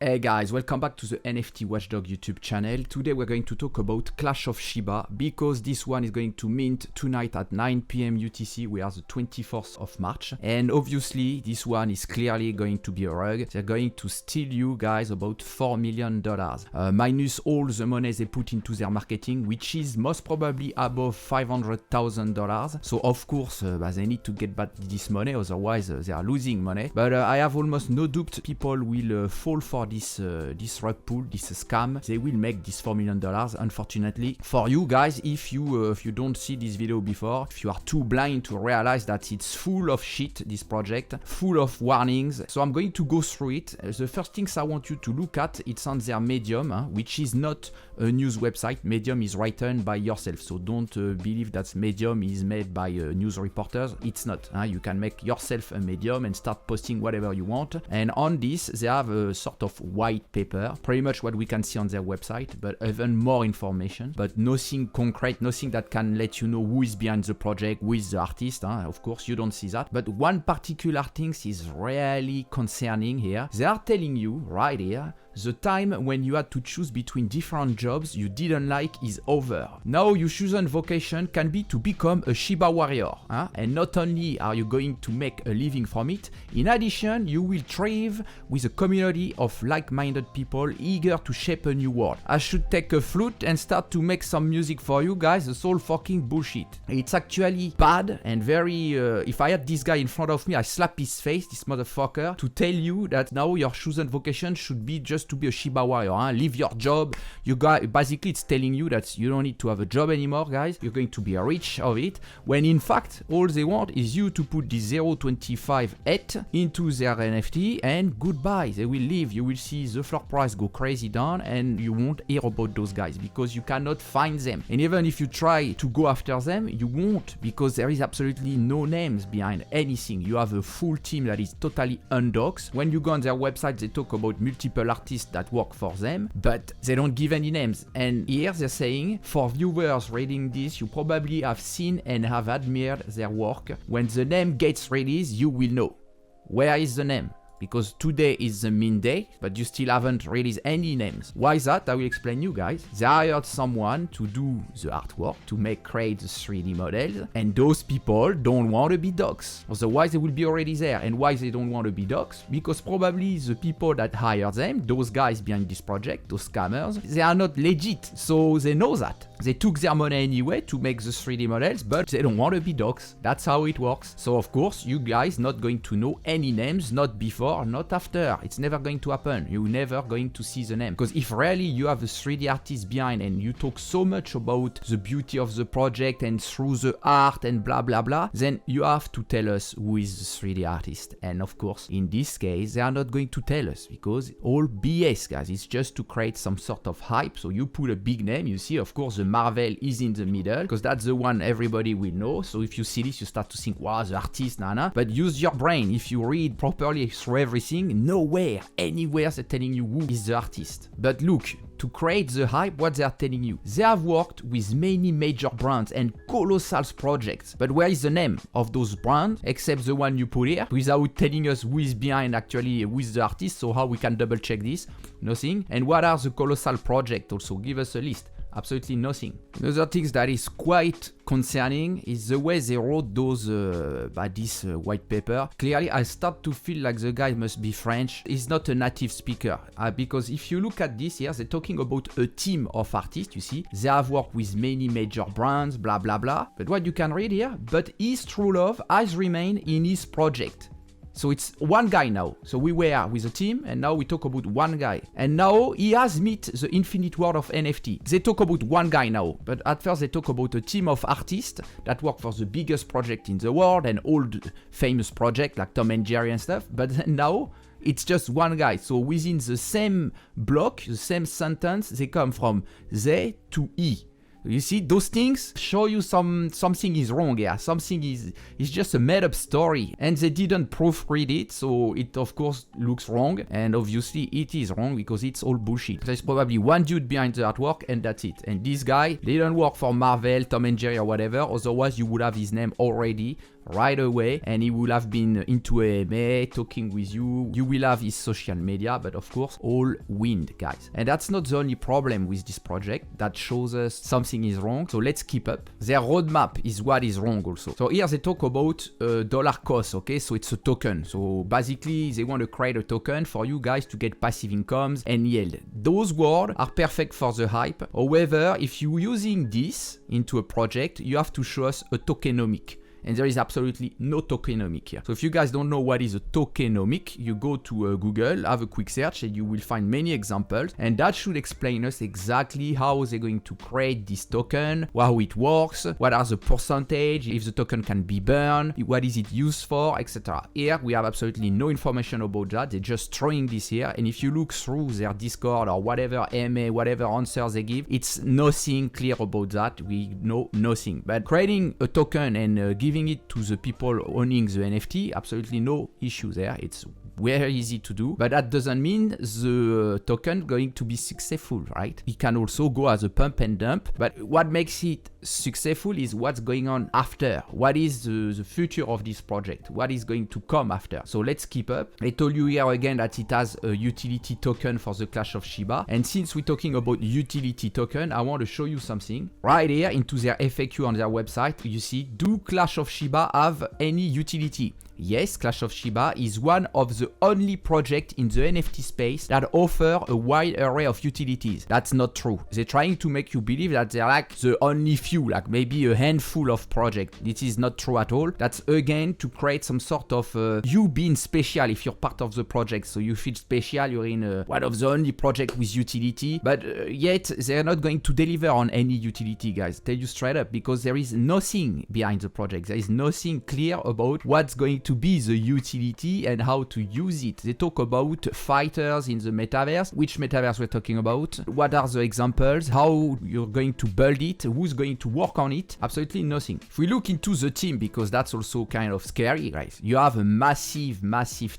Hey guys, welcome back to the NFT WatchDog YouTube channel. Today we're going to talk about Clash of Shiba because this one is going to mint tonight at 9 PM UTC. We are the 24th of March. And obviously this one is clearly going to be a rug. They're going to steal you guys about $4 million. Minus all the money they put into their marketing, which is most probably above $500,000. So of course they need to get back this money, otherwise they are losing money. But I have almost no doubt people will fall for this rug pull, this scam. They will make this $4 million. Unfortunately for you guys, if you don't see this video before, if you are too blind to realize that it's full of shit, this project, full of warnings. So I'm going to go through it. The first things I want you to look at, it's on their Medium, which is not a news website. Medium is written by yourself, so don't believe that Medium is made by news reporters. It's not. You can make yourself a Medium and start posting whatever you want. And on this, they have a sort of white paper, pretty much what we can see on their website, but even more information, but nothing concrete, nothing that can let you know who is behind the project, who is the artist. Of course, you don't see that. But one particular thing is really concerning here. They are telling you right here, the time when you had to choose between different jobs you didn't like is over. Now your chosen vocation can be to become a Shiba warrior. And not only are you going to make a living from it, in addition you will thrive with a community of like-minded people eager to shape a new world. I should take a flute and start to make some music for you guys. It's all fucking bullshit. It's actually bad and very... if I had this guy in front of me, I slap his face, this motherfucker, to tell you that now your chosen vocation should be just to be a Shiba warrior. Leave your job. You guys, basically it's telling you that you don't need to have a job anymore, guys. You're going to be rich of it, when in fact all they want is you to put the 0.25 ETH into their NFT and goodbye. They will leave. You will see the floor price go crazy down and you won't hear about those guys because you cannot find them. And even if you try to go after them, you won't, because there is absolutely no names behind anything. You have a full team that is totally undoxed. When you go on their website, they talk about multiple artists that work for them, but they don't give any names. And here they're saying, for viewers reading this, you probably have seen and have admired their work. When the name gets released, you will know. Where is the name? Because today is the mint day, but you still haven't released any names. Why is that? I will explain you guys. They hired someone to do the artwork, to create the 3D models, and those people don't want to be doxxed. Otherwise they will be already there. And why they don't want to be doxxed? Because probably the people that hired them, those guys behind this project, those scammers, they are not legit, so they know that. They took their money anyway to make the 3D models, but they don't want to be doxxed. That's how it works. So of course, you guys not going to know any names, not before, not after. It's never going to happen. You're never going to see the name. Because if really you have a 3D artist behind and you talk so much about the beauty of the project and through the art and blah blah blah, then you have to tell us who is the 3D artist. And of course, in this case, they are not going to tell us because all BS, guys. It's just to create some sort of hype. So you put a big name, you see, of course, the Marvel is in the middle because that's the one everybody will know. So if you see this, you start to think, wow, the artist, nana. But use your brain. If you read properly through everything, nowhere, anywhere they're telling you who is the artist. But look, to create the hype, what they are telling you, they have worked with many major brands and colossal projects. But where is the name of those brands, except the one you put here, without telling us who is behind actually, who is the artist, so how we can double check this? Nothing. And what are the colossal projects also? Give us a list. Absolutely nothing. Another thing that is quite concerning is the way they wrote those this white paper. Clearly, I start to feel like the guy must be French. He's not a native speaker because if you look at this here, they're talking about a team of artists. You see, they have worked with many major brands, blah blah blah. But what you can read here, but his true love has remained in his project. So it's one guy now. So we were with a team and now we talk about one guy. And now he has met the infinite world of NFT. They talk about one guy now. But at first they talk about a team of artists that work for the biggest project in the world and old famous project like Tom and Jerry and stuff. But now it's just one guy. So within the same block, the same sentence, they come from they to he. You see, those things show you something is wrong here. Something is just a made-up story. And they didn't proofread it, so it of course looks wrong. And obviously it is wrong because it's all bullshit. There's probably one dude behind the artwork and that's it. And this guy didn't work for Marvel, Tom and Jerry or whatever. Otherwise you would have his name already right away, and he will have been into AMA, talking with you. You will have his social media, but of course, all wind, guys. And that's not the only problem with this project that shows us something is wrong. So let's keep up. Their roadmap is what is wrong also. So here they talk about dollar cost, okay? So it's a token. So basically, they want to create a token for you guys to get passive incomes and yield. Those words are perfect for the hype. However, if you're using this into a project, you have to show us a tokenomic. And there is absolutely no tokenomic here. So if you guys don't know what is a tokenomic, you go to Google, have a quick search, and you will find many examples. And that should explain us exactly how they're going to create this token, how it works, what are the percentage, if the token can be burned, what is it used for, etc. Here, we have absolutely no information about that. They're just throwing this here. And if you look through their Discord or whatever MA, whatever answers they give, it's nothing clear about that. We know nothing. But creating a token and giving it to the people owning the NFT, absolutely no issue there. It's very easy to do, but that doesn't mean the token going to be successful, right? It can also go as a pump and dump, but what makes it successful is what's going on after. What is the future of this project? What is going to come after? So let's keep up. I told you here again that it has a utility token for the Clash of Shiba, and since we're talking about utility token, I want to show you something. Right here into their FAQ on their website, you see, do Clash of Shiba have any utility? Yes, Clash of Shiba is one of the only projects in the NFT space that offer a wide array of utilities. That's not true. They're trying to make you believe that they're like the only few, like maybe a handful of projects. This is not true at all. That's again to create some sort of you being special if you're part of the project. So you feel special, you're in one of the only projects with utility, but yet they're not going to deliver on any utility, guys. Tell you straight up, because there is nothing behind the project. There is nothing clear about what's going to be the utility and how to use it. They talk about fighters in the metaverse. Which metaverse we're talking about? What are the examples? How you're going to build it? Who's going to work on it? Absolutely nothing. If we look into the team, because that's also kind of scary, guys. You have a massive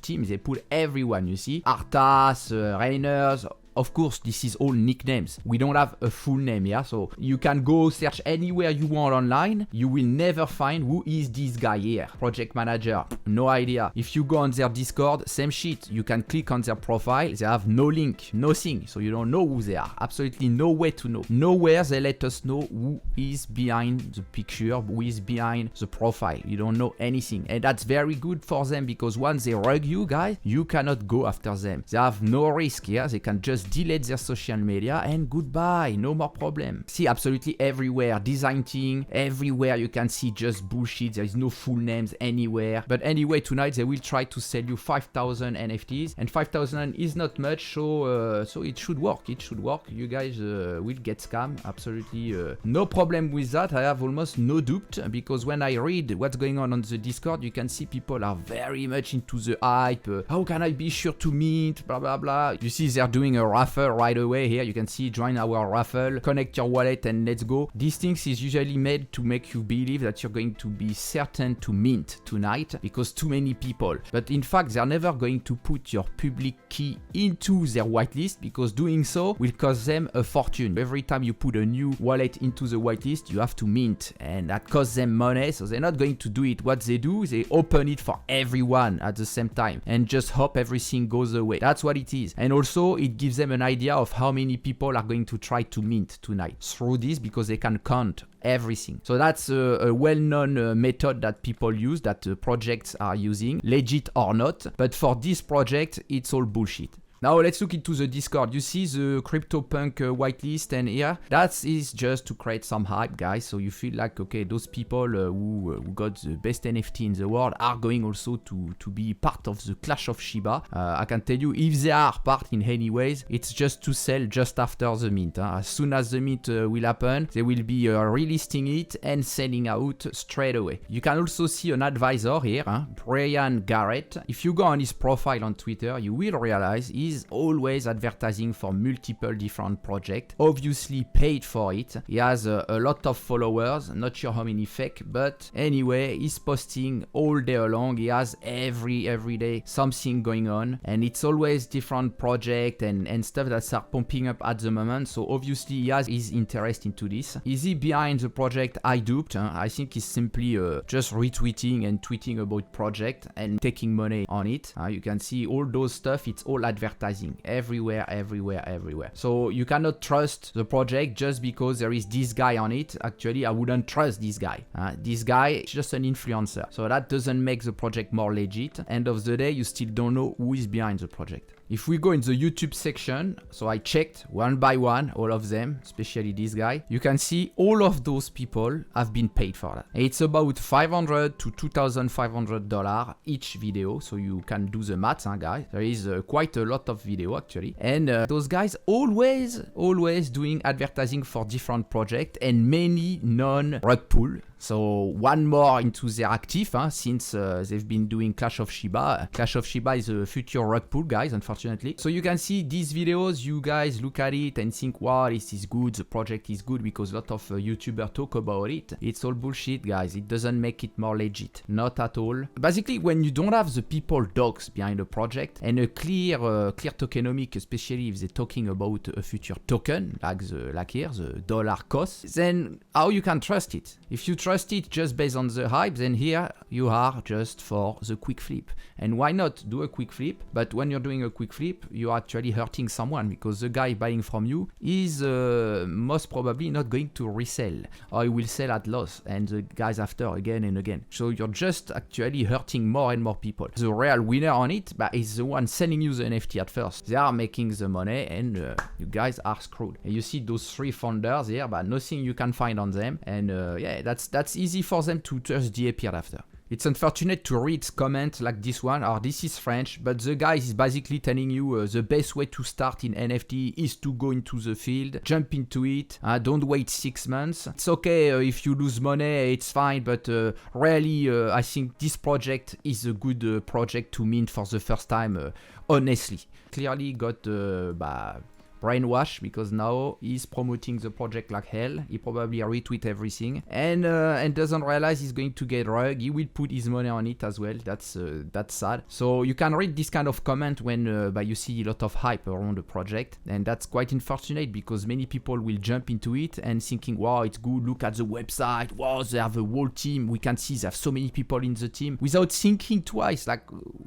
team. They put everyone, you see. Arthas, Rainers. Of course, this is all nicknames. We don't have a full name here, so you can go search anywhere you want online. You will never find who is this guy here. Project manager, no idea. If you go on their Discord, same shit. You can click on their profile. They have no link, nothing. So you don't know who they are. Absolutely no way to know. Nowhere they let us know who is behind the picture, who is behind the profile. You don't know anything. And that's very good for them, because once they rug you, guys, you cannot go after them. They have no risk here. They can just delete their social media and goodbye, no more problem. See, absolutely everywhere, design team, everywhere you can see just bullshit. There is no full names anywhere. But anyway, tonight they will try to sell you 5,000 NFTs, and 5,000 is not much, so it should work. It should work. You guys will get scammed. Absolutely no problem with that. I have almost no doubt, because when I read what's going on the Discord, you can see people are very much into the hype. How can I be sure to mint? Blah blah blah. You see, they're doing a raffle right away here. You can see join our raffle, connect your wallet, and let's go. These things is usually made to make you believe that you're going to be certain to mint tonight because too many people. But in fact, they're never going to put your public key into their whitelist, because doing so will cost them a fortune. Every time you put a new wallet into the whitelist, you have to mint, and that costs them money. So they're not going to do it. What they do is they open it for everyone at the same time and just hope everything goes away. That's what it is. And also it gives them an idea of how many people are going to try to mint tonight through this, because they can count everything. So that's a well-known method that people use, that projects are using, legit or not. But for this project, it's all bullshit. Now let's look into the Discord. You see the CryptoPunk whitelist, and here that is just to create some hype, guys. So you feel like, okay, those people who got the best NFT in the world are going also to be part of the Clash of Shiba. I can tell you, if they are part in any ways, it's just to sell just after the mint. As soon as the mint will happen, they will be relisting it and selling out straight away. You can also see an advisor here, Brian Garrett. If you go on his profile on Twitter, you will realize he's is always advertising for multiple different projects, obviously paid for it. He has a lot of followers, not sure how many fake, but anyway, he's posting all day long. He has every day something going on, and it's always different project and stuff that are pumping up at the moment. So obviously he has his interest into this. Is he behind the project I duped? I think he's simply just retweeting and tweeting about project and taking money on it. You can see all those stuff, it's all advertising everywhere. So you cannot trust the project just because there is this guy on it. Actually, I wouldn't trust this guy. This guy is just an influencer. So that doesn't make the project more legit. End of the day, you still don't know who is behind the project. If we go in the YouTube section, so I checked one by one, all of them, especially this guy, you can see all of those people have been paid for that. It's about $500 to $2,500 each video, so you can do the math, guys. There is quite a lot of video actually. And those guys always doing advertising for different projects and many non-rug pull. So one more into their active since they've been doing Clash of Shiba. Clash of Shiba is a future rug pull, guys, unfortunately. So you can see these videos, you guys look at it and think, wow, this is good, the project is good, because a lot of YouTubers talk about it. It's all bullshit, guys. It doesn't make it more legit. Not at all. Basically, when you don't have the people dogs behind a project and a clear tokenomic, especially if they're talking about a future token, like here, the dollar cost, then how you can trust it? If you trust it just based on the hype, then here you are just for the quick flip. And why not do a quick flip? But when you're doing a quick flip, you're actually hurting someone, because the guy buying from you is most probably not going to resell, or he will sell at loss, and the guys after again and again. So you're just actually hurting more and more people. The real winner on it is the one selling you the NFT at first. They are making the money, and you guys are screwed. And you see those three founders here, but nothing you can find on them, and yeah, that's easy for them to just disappear after. It's unfortunate to read comments like this one, or this is French, but the guy is basically telling you the best way to start in NFT is to go into the field, jump into it, don't wait 6 months. It's okay if you lose money, it's fine, but really I think this project is a good project to mint for the first time, honestly. Clearly got brainwash, because now he's promoting the project like hell. He probably retweet everything and doesn't realize he's going to get rug. He will put his money on it as well. That's sad. So you can read this kind of comment when you see a lot of hype around the project, and that's quite unfortunate, because many people will jump into it and thinking, wow, it's good, look at the website, wow, they have a whole team, we can see they have so many people in the team, without thinking twice, like,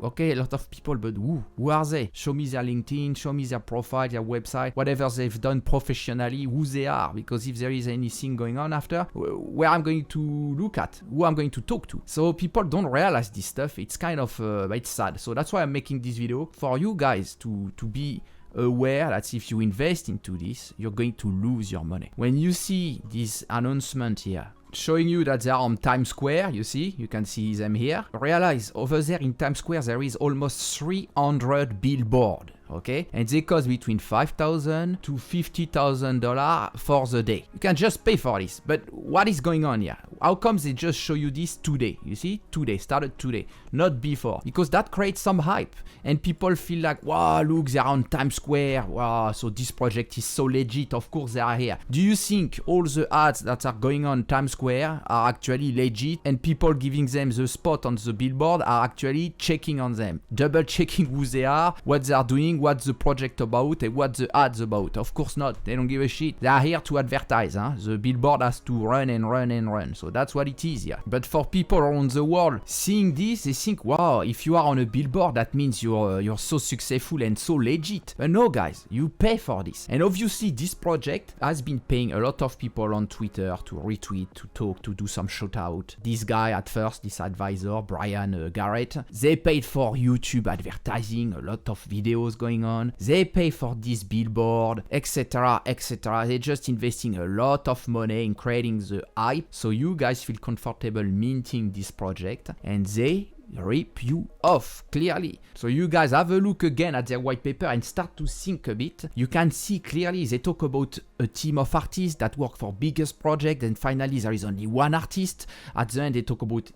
okay, a lot of people, but who are they? Show me their LinkedIn, show me their profile, their website, whatever they've done professionally, who they are, because if there is anything going on after, where I'm going to look at, who I'm going to talk to. So people don't realize this stuff. It's kind of it's sad. So that's why I'm making this video, for you guys to be aware that if you invest into this, you're going to lose your money. When you see this announcement here showing you that they are on Times Square, you can see them here, realize over there in Times Square there is almost 300 billboards. Okay, and they cost between $5,000 to $50,000 for the day. You can just pay for this. But what is going on here? How come they just show you this today? You see, today, started today, not before, because that creates some hype, and people feel like, wow, look, they're on Times Square. Wow, so this project is so legit. Of course, they are here. Do you think all the ads that are going on Times Square are actually legit, and people giving them the spot on the billboard are actually checking on them, double checking who they are, what they are doing, what's the project about, and what the ads about? Of course not. They don't give a shit. They are here to advertise. The billboard has to run and run and run. So that's what it is here. But for people around the world seeing this, they think, wow, if you are on a billboard, that means you're so successful and so legit. But no, guys, you pay for this. And obviously, this project has been paying a lot of people on Twitter to retweet, to talk, to do some shout out. This guy at first, this advisor, Brian Garrett, they paid for YouTube advertising, a lot of videos going on. They pay for this billboard, etc, etc. They're just investing a lot of money in creating the hype, so you guys feel comfortable minting this project, and they rip you off, clearly. So you guys have a look again at their white paper and start to think a bit. You can see clearly they talk about a team of artists that work for biggest project, and finally there is only one artist. At the end they talk about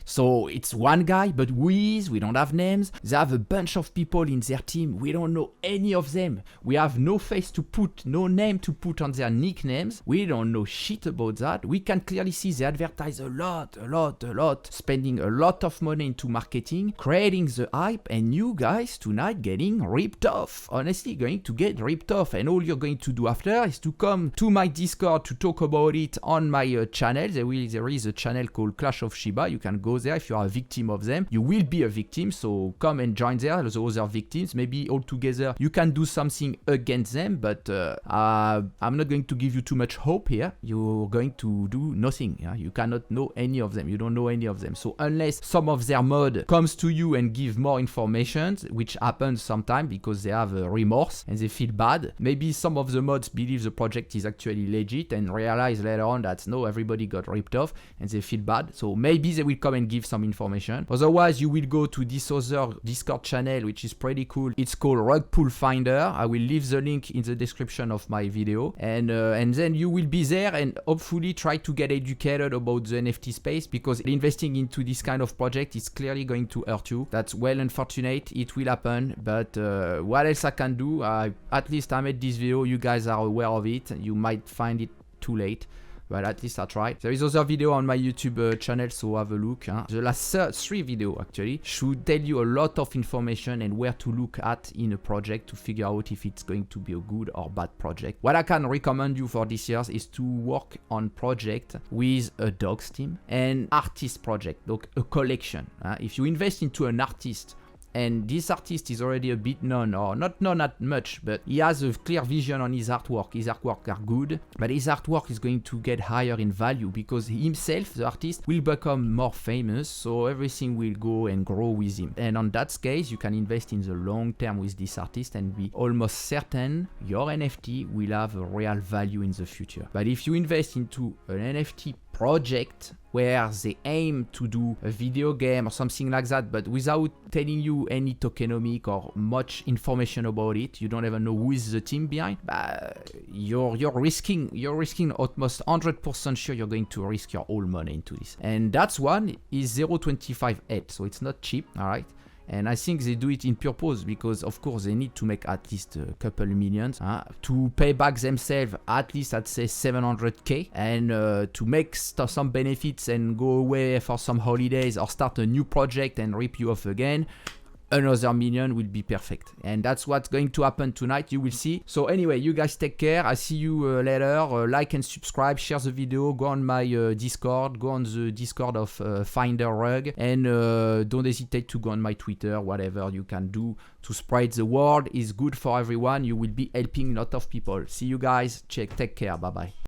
So it's one guy, but we don't have names. They have a bunch of people in their team. We don't know any of them. We have no face to put, no name to put on their nicknames. We don't know shit about that. We can clearly see they advertise a lot, spending a lot of money into marketing, creating the hype, and you guys tonight getting ripped off. Honestly, going to get ripped off, and all you're going to do after is to come to my Discord to talk about it on my channel. There is a channel called Clash of Shiba. You can go there if you are a victim of them. You will be a victim, so come and join there, the other victims. Maybe all together you can do something against them, but I'm not going to give you too much hope here. You're going to do nothing. Yeah? You cannot know any of them. You don't know any of them. So unless some of their mod comes to you and give more information, which happens sometimes because they have remorse and they feel bad, maybe some of the mods believe the project is actually legit and realize later on that no, everybody got ripped off and they feel bad. So maybe they will come and give some information. Otherwise, you will go to this other Discord channel, which is pretty cool. It's called Rug Pool Finder. I will leave the link in the description of my video, and then you will be there and hopefully try to get educated about the NFT space, because investing into this kind of project is clearly going to hurt you. That's well unfortunate. It will happen, but what else I can do? At least I made this video. You guys are aware of it. You might find it too late, but at least I tried. There is other video on my YouTube channel, so have a look. The last 3 videos actually should tell you a lot of information and where to look at in a project to figure out if it's going to be a good or bad project. What I can recommend you for this year is to work on project with a dogs team and artist project, like a collection. If you invest into an artist, and this artist is already a bit known, or not known that much, but he has a clear vision on his artwork. His artwork are good, but his artwork is going to get higher in value because himself, the artist, will become more famous, so everything will go and grow with him. And on that case, you can invest in the long term with this artist and be almost certain your NFT will have a real value in the future. But if you invest into an NFT project where they aim to do a video game or something like that, but without telling you any tokenomic or much information about it, you don't even know who is the team behind, you're risking almost 100% sure you're going to risk your whole money into this. And that's one is 0.25 ETH, so it's not cheap, all right? And I think they do it in purpose because, of course, they need to make at least a couple millions to pay back themselves at least, I'd say, 700k, and to make some benefits and go away for some holidays or start a new project and rip you off again. Another million will be perfect, and that's what's going to happen tonight. You will see. So anyway, you guys take care. I see you later. Like and subscribe, share the video, go on my Discord, go on the Discord of Finder Rug, and don't hesitate to go on my Twitter. Whatever you can do to spread the word is good for everyone. You will be helping a lot of people. See you guys. Take care. Bye bye.